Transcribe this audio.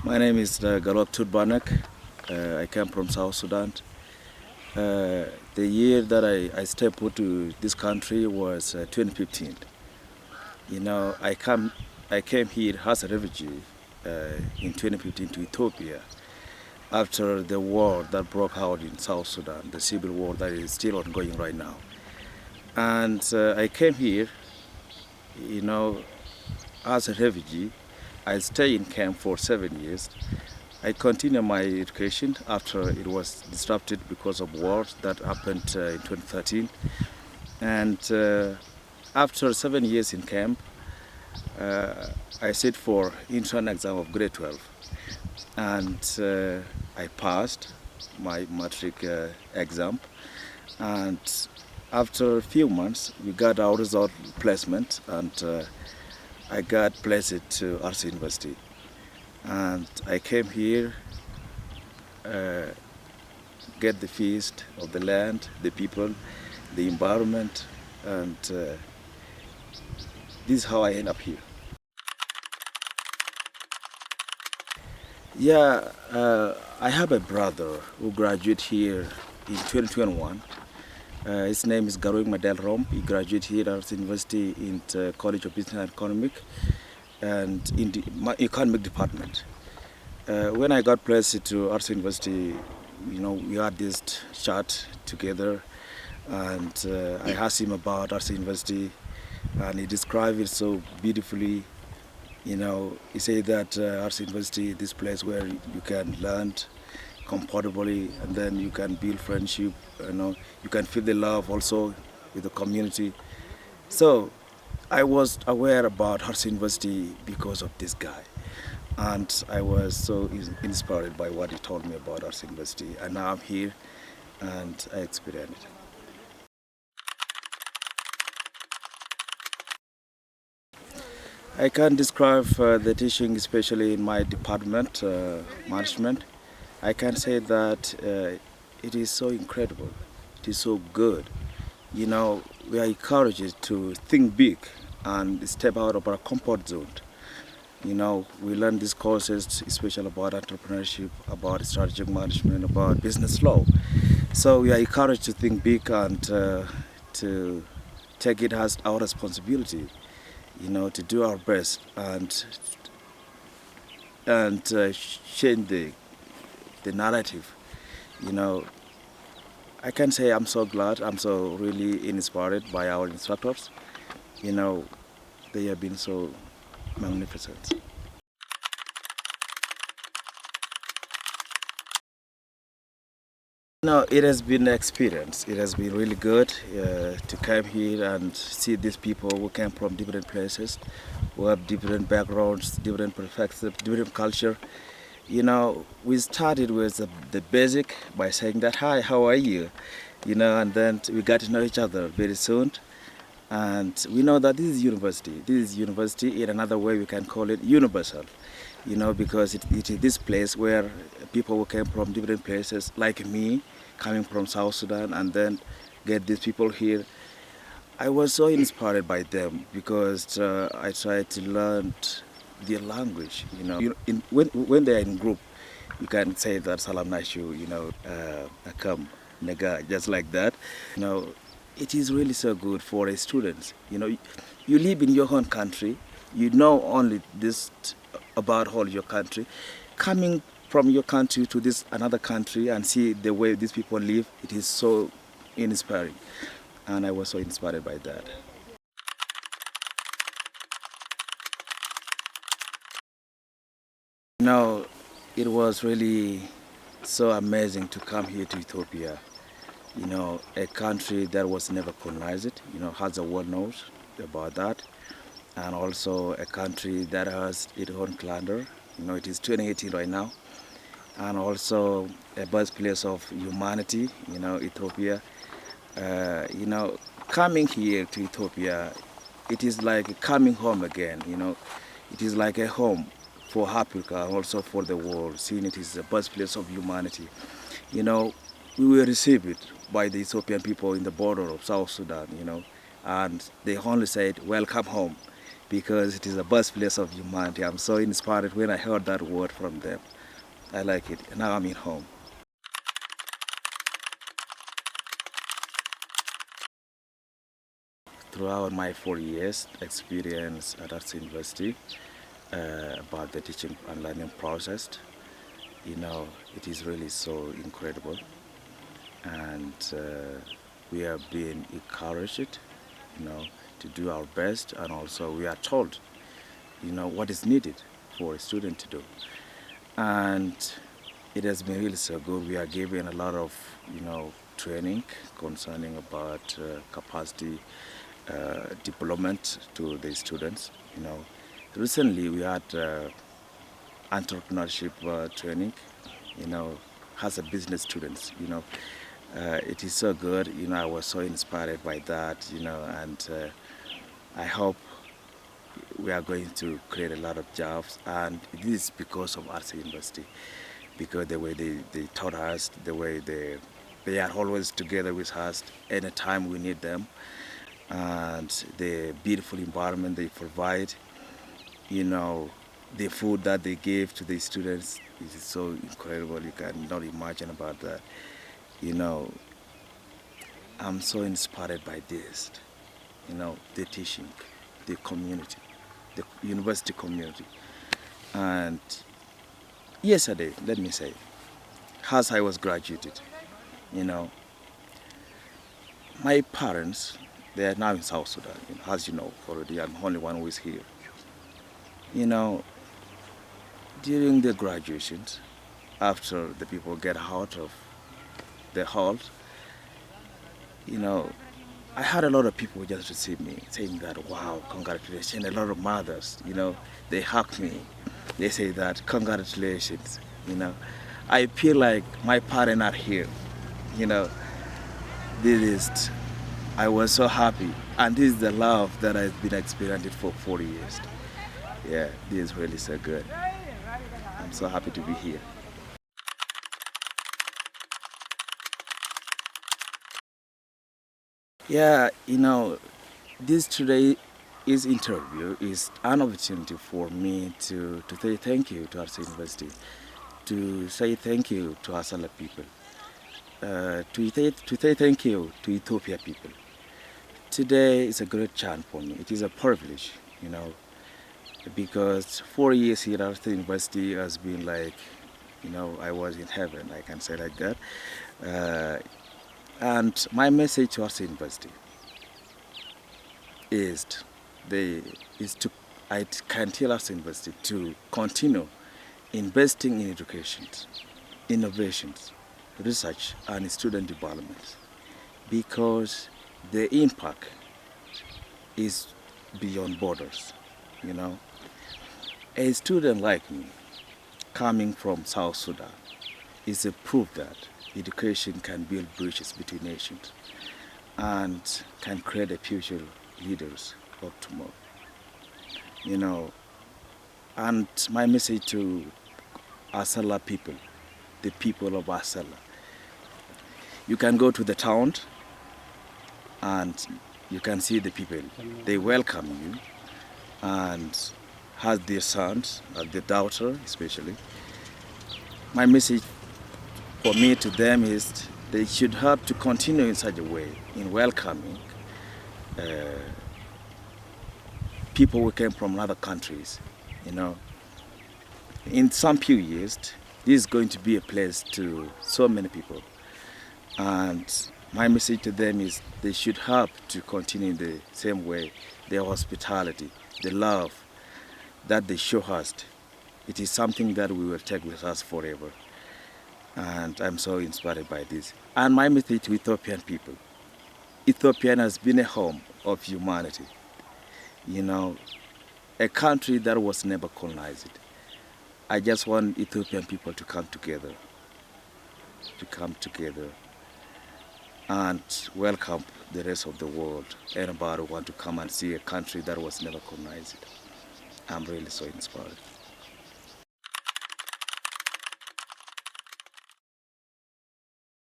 My name is Galop Tutbanek. I come from South Sudan. The year that I stepped to this country was 2015. I came here as a refugee in 2015 to Ethiopia after the war that broke out in South Sudan, the civil war that is still ongoing right now. And I came here, you know, as a refugee. I stayed in camp for 7 years. I continued my education after it was disrupted because of wars that happened in 2013. And after 7 years in camp, I sit for entrance exam of grade 12. And I passed my matric exam. And after a few months, we got our result placement, and I got placed to Arsi University. And I came here, get the feast of the land, the people, the environment, and this is how I end up here. Yeah, I have a brother who graduated here in 2021. His name is Garoing Madel Rom. He graduated here at Arsi University in the College of Business and Economic, and in the economic department. When I got placed to Arsi University, we had this chat together, and I asked him about Arsi University, and he described it so beautifully. He said that Arsi University is this place where you can learn comfortably, and then you can build friendship. You can feel the love also with the community. So I was aware about Arsi University because of this guy, and I was so inspired by what he told me about Arsi University, and now I'm here and I experienced it. I can describe the teaching, especially in my department, management. I can say that it is so incredible, it is so good. We are encouraged to think big and step out of our comfort zone. We learn these courses, especially about entrepreneurship, about strategic management, about business law. So we are encouraged to think big and to take it as our responsibility, to do our best and change the narrative. I can say I'm so glad, I'm so really inspired by our instructors. They have been so magnificent. No, it has been an experience. It has been really good to come here and see these people who came from different places, who have different backgrounds, different perspectives, different culture. We started with the basic by saying that, hi, how are you? And then we got to know each other very soon. And we know that this is university. This is university. In another way, we can call it universal, because it is this place where people who came from different places, like me, coming from South Sudan, and then get these people here. I was so inspired by them because I tried to learn their language. When they are in group, you can say that Salam Nashu, Akam, Nega, just like that. It is really so good for a student. You live in your own country, you know only this about all your country. Coming from your country to this another country and see the way these people live, it is so inspiring. And I was so inspired by that. It was really so amazing to come here to Ethiopia. A country that was never colonized, has the world knows about that. And also a country that has its own calendar. It is 2018 right now. And also a birthplace of humanity, Ethiopia. Coming here to Ethiopia, it is like coming home again, It is like a home for Africa and also for the world, seeing it is the birthplace of humanity. We were received by the Ethiopian people in the border of South Sudan, and they only said, welcome home. because it is the birthplace of humanity. I'm so inspired when I heard that word from them. I like it. Now I'm in home. Throughout my 4 years experience at Arsi University, about the teaching and learning process, it is really so incredible, and we are being encouraged, to do our best, and also we are told, what is needed for a student to do, and it has been really so good. We are given a lot of, training concerning about capacity development to the students. Recently we had entrepreneurship training, as a business students. It is so good. I was so inspired by that. And I hope we are going to create a lot of jobs, and this is because of Arsi University, because the way they taught us, the way they are always together with us anytime we need them, and the beautiful environment they provide, the food that they give to the students is so incredible. You cannot imagine about that. I'm so inspired by this, the teaching, the community, the university community. And yesterday, let me say, as I was graduated, my parents, they are now in South Sudan, as you know already. I'm the only one who is here. During the graduations, after the people get out of the hall, I had a lot of people just receive me saying that, wow, congratulations. A lot of mothers, they hug me. They say that, congratulations. I feel like my parents are here. This is, I was so happy. And this is the love that I've been experiencing for 4 years. Yeah, this is really so good. I'm so happy to be here. Yeah, this today's interview is an opportunity for me to say thank you to Arsi University, to say thank you to Asala people, to say thank you to Ethiopia people. Today is a great chance for me. It is a privilege, because 4 years here at Arsi University has been like, I was in heaven, I can say like that. And my message to Arsi University is, I can tell Arsi University to continue investing in education, innovations, research, and student development, because the impact is beyond borders. A student like me, coming from South Sudan, is a proof that education can build bridges between nations and can create a future leaders of tomorrow. And my message to Asala people, the people of Asala, you can go to the town and you can see the people. They welcome you and has their sons, their daughter especially. My message for me to them is they should have to continue in such a way in welcoming people who came from other countries. In some few years, this is going to be a place to so many people. And my message to them is they should have to continue in the same way, their hospitality, the love that they show us. It is something that we will take with us forever. And I'm so inspired by this. And my message to Ethiopian people, Ethiopia has been a home of humanity. A country that was never colonized. I just want Ethiopian people to come together and welcome the rest of the world. Anybody who want to come and see a country that was never colonized. I'm really so inspired.